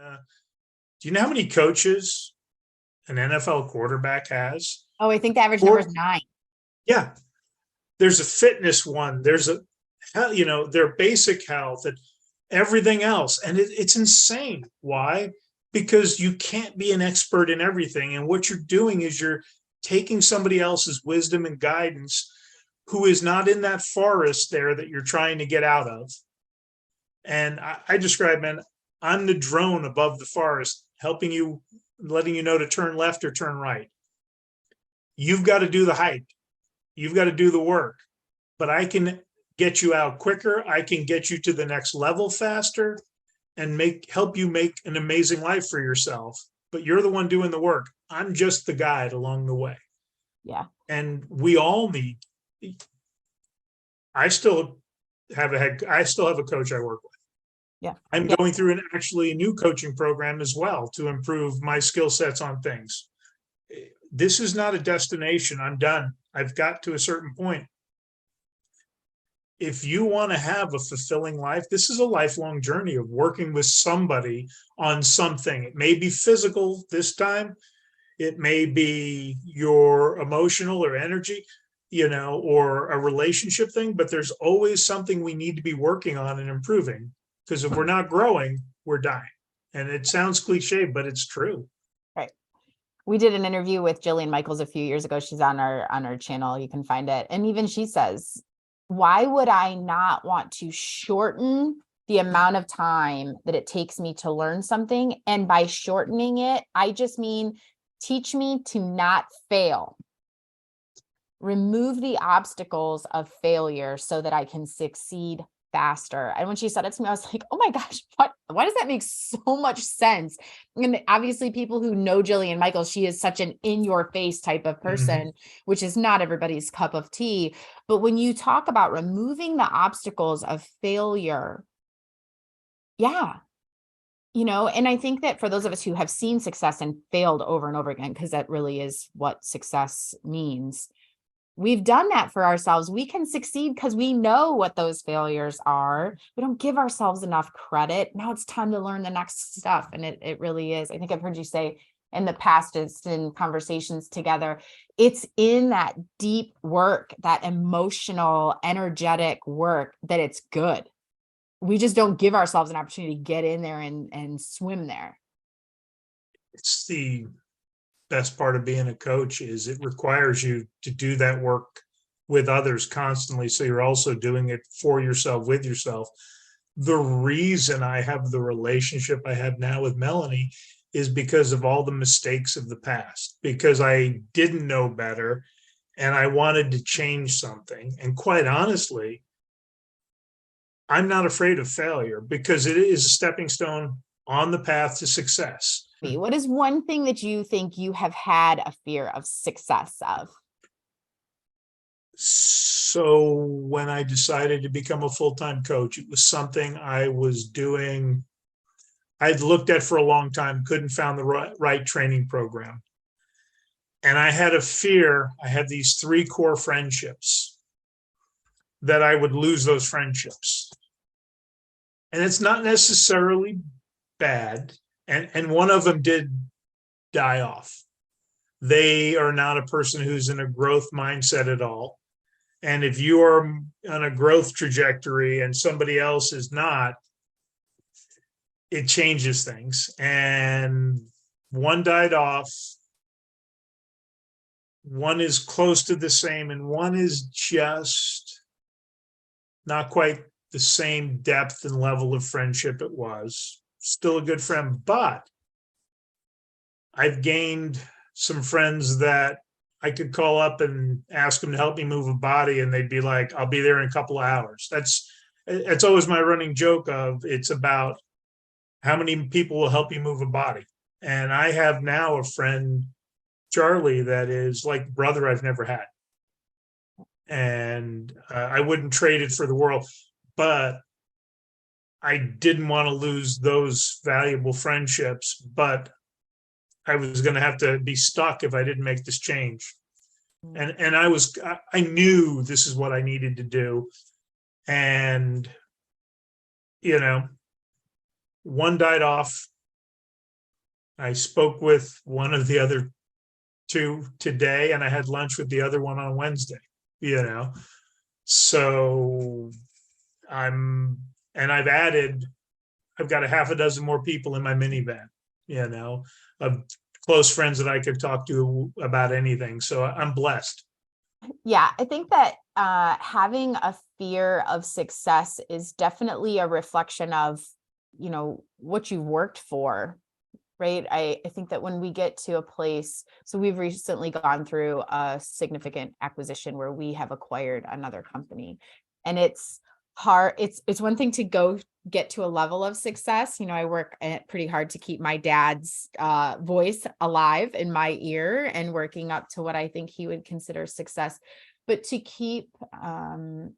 Do you know how many coaches an NFL quarterback has? Oh, I think the average number Or, is 9. yeah, there's a fitness one. There's their basic health and everything else. And it's insane. Why? Because you can't be an expert in everything. And what you're doing is you're taking somebody else's wisdom and guidance who is not in that forest there that you're trying to get out of. And I describe, man, I'm the drone above the forest, helping you, letting you know to turn left or turn right. You've got to do the hike. You've got to do the work, but I can get you out quicker. I can get you to the next level faster and help you make an amazing life for yourself. But you're the one doing the work. I'm just the guide along the way. Yeah. And we all need, I still have a coach I work with. Yeah. I'm going through a new coaching program as well to improve my skill sets on things. This is not a destination. I'm done. I've got to a certain point. If you want to have a fulfilling life, this is a lifelong journey of working with somebody on something. It may be physical this time. It may be your emotional or energy, or a relationship thing, but there's always something we need to be working on and improving. Because if we're not growing, we're dying. And it sounds cliche, but it's true. Right. We did an interview with Jillian Michaels a few years ago. She's on our channel. You can find it. And even she says, why would I not want to shorten the amount of time that it takes me to learn something? And by shortening it, I just mean teach me to not fail. Remove the obstacles of failure so that I can succeed faster. And when she said it to me, I was like, oh my gosh, why does that make so much sense? And obviously people who know Jillian Michaels, she is such an in your face type of person, which is not everybody's cup of tea. But when you talk about removing the obstacles of failure, yeah, and I think that for those of us who have seen success and failed over and over again, because that really is what success means, we've done that for ourselves. We can succeed because we know what those failures are. We don't give ourselves enough credit. Now it's time to learn the next stuff. And it really is. I think I've heard you say in the past, it's in conversations together, it's in that deep work, that emotional, energetic work that it's good. We just don't give ourselves an opportunity to get in there and swim there. It's the best part of being a coach is it requires you to do that work with others constantly. So you're also doing it for yourself, with yourself. The reason I have the relationship I have now with Melanie is because of all the mistakes of the past, because I didn't know better and I wanted to change something. And quite honestly, I'm not afraid of failure because it is a stepping stone on the path to success. What is one thing that you think you have had a fear of success of? So when I decided to become a full-time coach, it was something I was doing. I'd looked at for a long time, couldn't find the right training program. And I had a fear. I had these 3 core friendships that I would lose those friendships. And it's not necessarily bad. And one of them did die off. They are not a person who's in a growth mindset at all. And if you are on a growth trajectory and somebody else is not, it changes things. And one died off. One is close to the same, and one is just not quite the same depth and level of friendship it was. Still a good friend, but I've gained some friends that I could call up and ask them to help me move a body, and they'd be like, I'll be there in a couple of hours. It's always my running joke of it's about how many people will help you move a body. And I have now a friend, Charlie, that is like a brother I've never had. And I wouldn't trade it for the world, but I didn't want to lose those valuable friendships, but I was going to have to be stuck if I didn't make this change. And I knew this is what I needed to do. And, one died off. I spoke with one of the other two today, and I had lunch with the other one on Wednesday, you know. So I'm, and I've got a half a dozen more people in my minivan, you know, of close friends that I could talk to about anything. So I'm blessed. Yeah, I think that having a fear of success is definitely a reflection of, you know, what you've worked for, right? I think that when we get to a place, so we've recently gone through a significant acquisition where we have acquired another company, and it's hard. It's one thing to go get to a level of success. You know, I work pretty hard to keep my dad's voice alive in my ear and working up to what I think he would consider success, but to keep my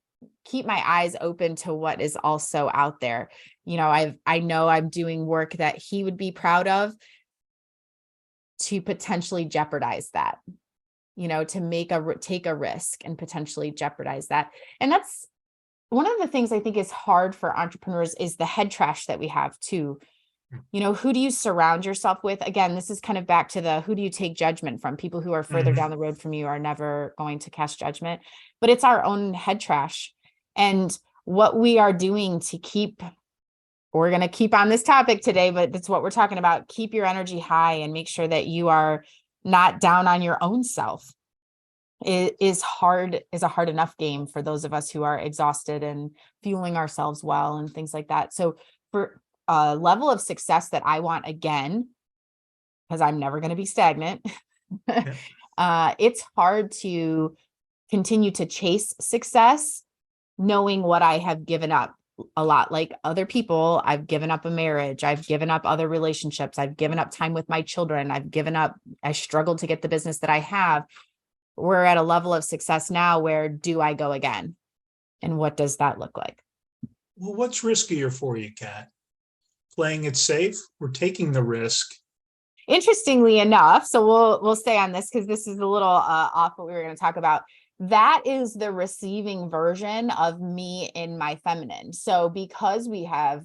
eyes open to what is also out there. You know, I know I'm doing work that he would be proud of, to potentially jeopardize that, you know, to take a risk and potentially jeopardize that. And that's one of the things I think is hard for entrepreneurs, is the head trash that we have too. You know, who do you surround yourself with? Again, this is kind of back to the, who do you take judgment from? People who are further down the road from you are never going to cast judgment, but it's our own head trash. And what we are doing to keep, we're going to keep on this topic today, but that's what we're talking about. Keep your energy high and make sure that you are not down on your own self. It is a hard enough game for those of us who are exhausted and fueling ourselves well and things like that. So for a level of success that I want, again, because I'm never going to be stagnant, it's hard to continue to chase success knowing what I have given up. A lot like other people, I've given up a marriage, I've given up other relationships, I've given up time with my children, I struggled to get the business that I have. We're at a level of success now where, do I go again? And what does that look like? Well, what's riskier for you, Kat? Playing it safe or taking the risk? Interestingly enough, so we'll stay on this because this is a little off what we were going to talk about. That is the receiving version of me in my feminine. So because we are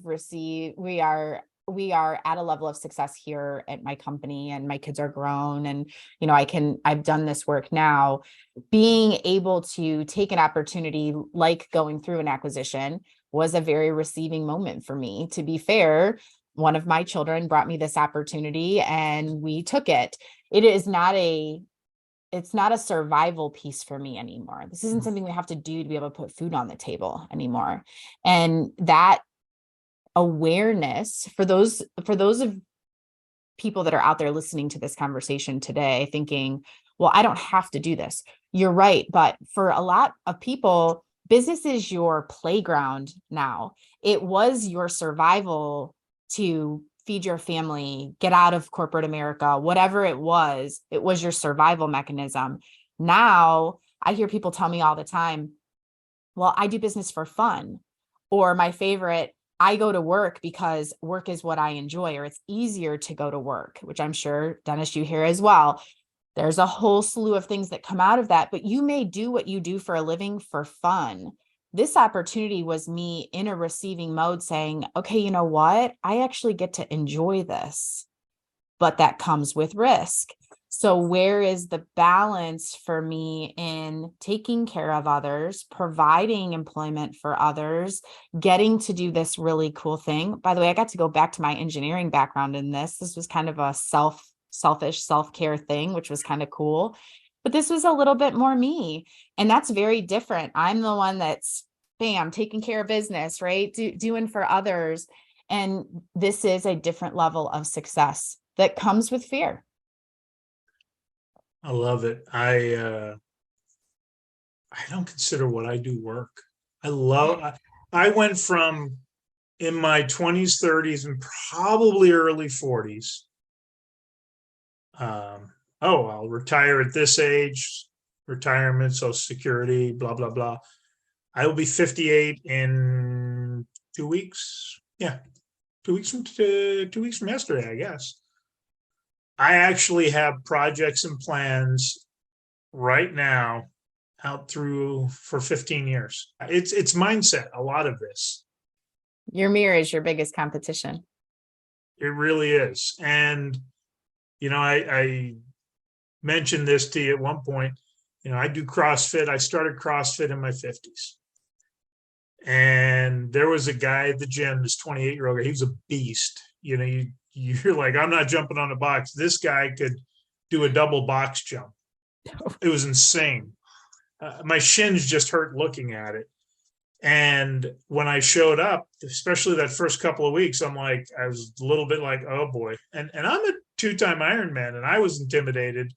at a level of success here at my company, and my kids are grown, and, you know, I've done this work now, being able to take an opportunity like going through an acquisition was a very receiving moment for me. To be fair, one of my children brought me this opportunity and we took it. It's not a survival piece for me anymore. This isn't something we have to do to be able to put food on the table anymore. And that awareness for those of people that are out there listening to this conversation today thinking, well, I don't have to do this. You're right. But for a lot of people, business is your playground now. It was your survival to feed your family, get out of corporate America, whatever it was your survival mechanism. Now I hear people tell me all the time, well, I do business for fun. Or my favorite, I go to work because work is what I enjoy, or it's easier to go to work, which I'm sure, Dennis, you hear as well. There's a whole slew of things that come out of that, but you may do what you do for a living for fun. This opportunity was me in a receiving mode saying, okay, you know what? I actually get to enjoy this, but that comes with risk. So where is the balance for me in taking care of others, providing employment for others, getting to do this really cool thing? By the way, I got to go back to my engineering background in this. This was kind of a selfish self-care thing, which was kind of cool. But this was a little bit more me. And that's very different. I'm the one that's, bam, taking care of business, right? Doing for others. And this is a different level of success that comes with fear. I love it. I don't consider what I do work. I went from, in my 20s, 30s, and probably early 40s. I'll retire at this age, retirement, Social Security, blah, blah, blah. I will be 58 in 2 weeks. Yeah. 2 weeks from yesterday, I guess. I actually have projects and plans right now out through for 15 years. It's mindset, a lot of this. Your mirror is your biggest competition. It really is. And I mentioned this to you at one point. I do CrossFit. I started CrossFit in my 50s. And there was a guy at the gym, this 28-year-old guy. He was a beast. You're like, I'm not jumping on a box. This guy could do a double box jump. It was insane. My shins just hurt looking at it. And when I showed up, especially that first couple of weeks, I was a little bit like, oh boy. And I'm a 2-time Ironman, and I was intimidated.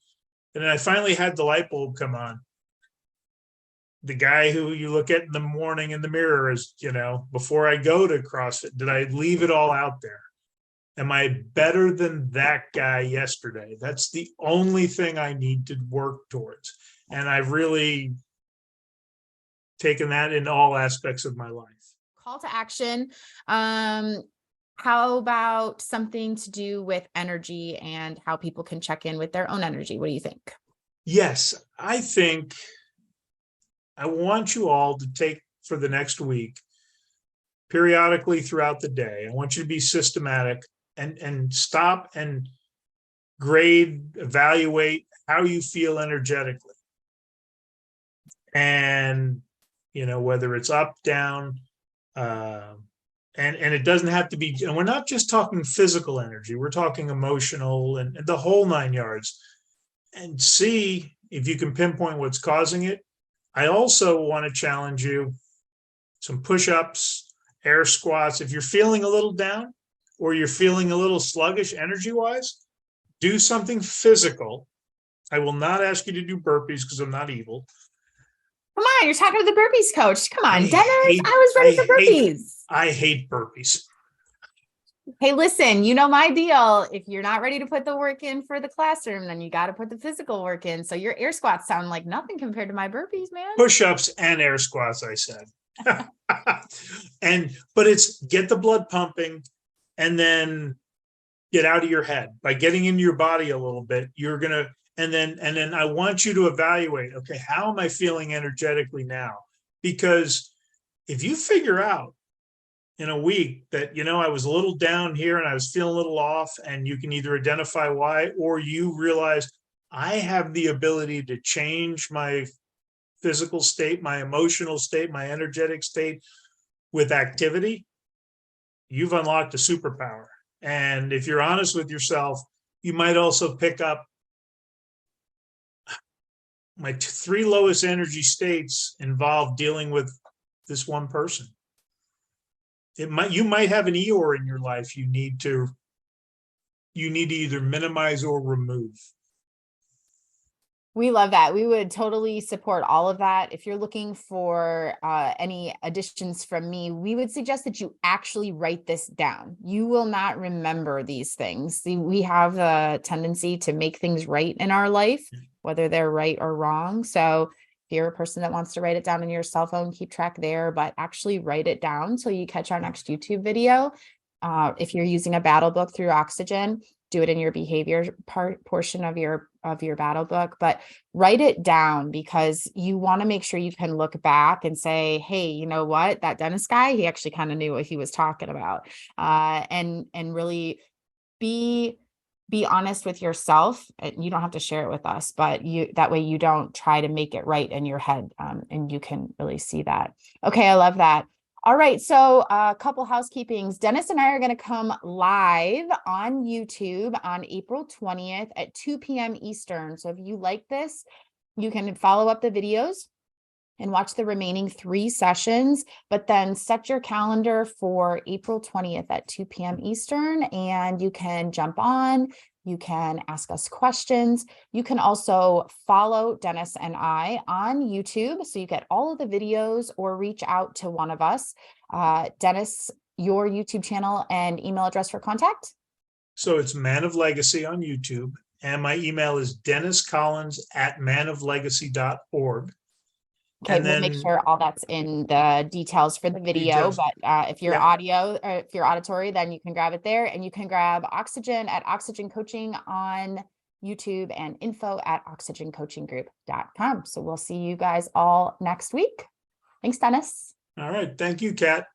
And then I finally had the light bulb come on. The guy who you look at in the morning in the mirror is, before I go to CrossFit, did I leave it all out there? Am I better than that guy yesterday? That's the only thing I need to work towards. And I've really taken that in all aspects of my life. Call to action. How about something to do with energy and how people can check in with their own energy? What do you think? Yes, I think I want you all to take for the next week, periodically throughout the day. I want you to be systematic and stop and grade, evaluate how you feel energetically. And, whether it's up, down, and it doesn't have to be, and we're not just talking physical energy, we're talking emotional and the whole 9 yards, and see if you can pinpoint what's causing it. I also want to challenge you, some push-ups, air squats. If you're feeling a little down or you're feeling a little sluggish energy-wise, do something physical. I will not ask you to do burpees because I'm not evil. Come on, you're talking to the burpees coach. Come on, Dennis. I was ready for burpees. I hate burpees. Hey, listen, my deal. If you're not ready to put the work in for the classroom, then you got to put the physical work in. So your air squats sound like nothing compared to my burpees, man. Push-ups and air squats, I said. But it's get the blood pumping and then get out of your head. By getting into your body a little bit, you're going to, and then I want you to evaluate, okay, how am I feeling energetically now? Because if you figure out in a week that, I was a little down here and I was feeling a little off, and you can either identify why, or you realize I have the ability to change my physical state, my emotional state, my energetic state with activity, you've unlocked a superpower. And if you're honest with yourself, you might also pick up my 3 lowest energy states involve dealing with this one person. You might have an Eeyore in your life you need to either minimize or remove. We love that. We would totally support all of that. If you're looking for any additions from me, we would suggest that you actually write this down. You will not remember these things. We have a tendency to make things right in our life, whether they're right or wrong. So if you're a person that wants to write it down in your cell phone, keep track there, but actually write it down till you catch our next YouTube video. If you're using a battle book through Oxygen, do it in your behavior portion of your battle book, but write it down because you want to make sure you can look back and say, hey, you know what, that Dennis guy, he actually kind of knew what he was talking about, and really be honest with yourself. You don't have to share it with us, but that way you don't try to make it right in your head, and you can really see that. Okay, I love that. All right, so a couple housekeepings. Dennis and I are going to come live on YouTube on April 20th at 2 p.m. Eastern. So if you like this, you can follow up the videos and watch the remaining 3 sessions, but then set your calendar for April 20th at 2 p.m. Eastern, and you can jump on. You can ask us questions. You can also follow Dennis and I on YouTube, so you get all of the videos, or reach out to one of us. Dennis, your YouTube channel and email address for contact? So it's Man of Legacy on YouTube, and my email is denniscollins@manoflegacy.org. Okay, we'll make sure all that's in the details for the video, but if you're audio, or if you're auditory, then you can grab it there, and you can grab Oxygen at Oxygen Coaching on YouTube and info@oxygencoachinggroup.com. So we'll see you guys all next week. Thanks, Dennis. All right. Thank you, Kat.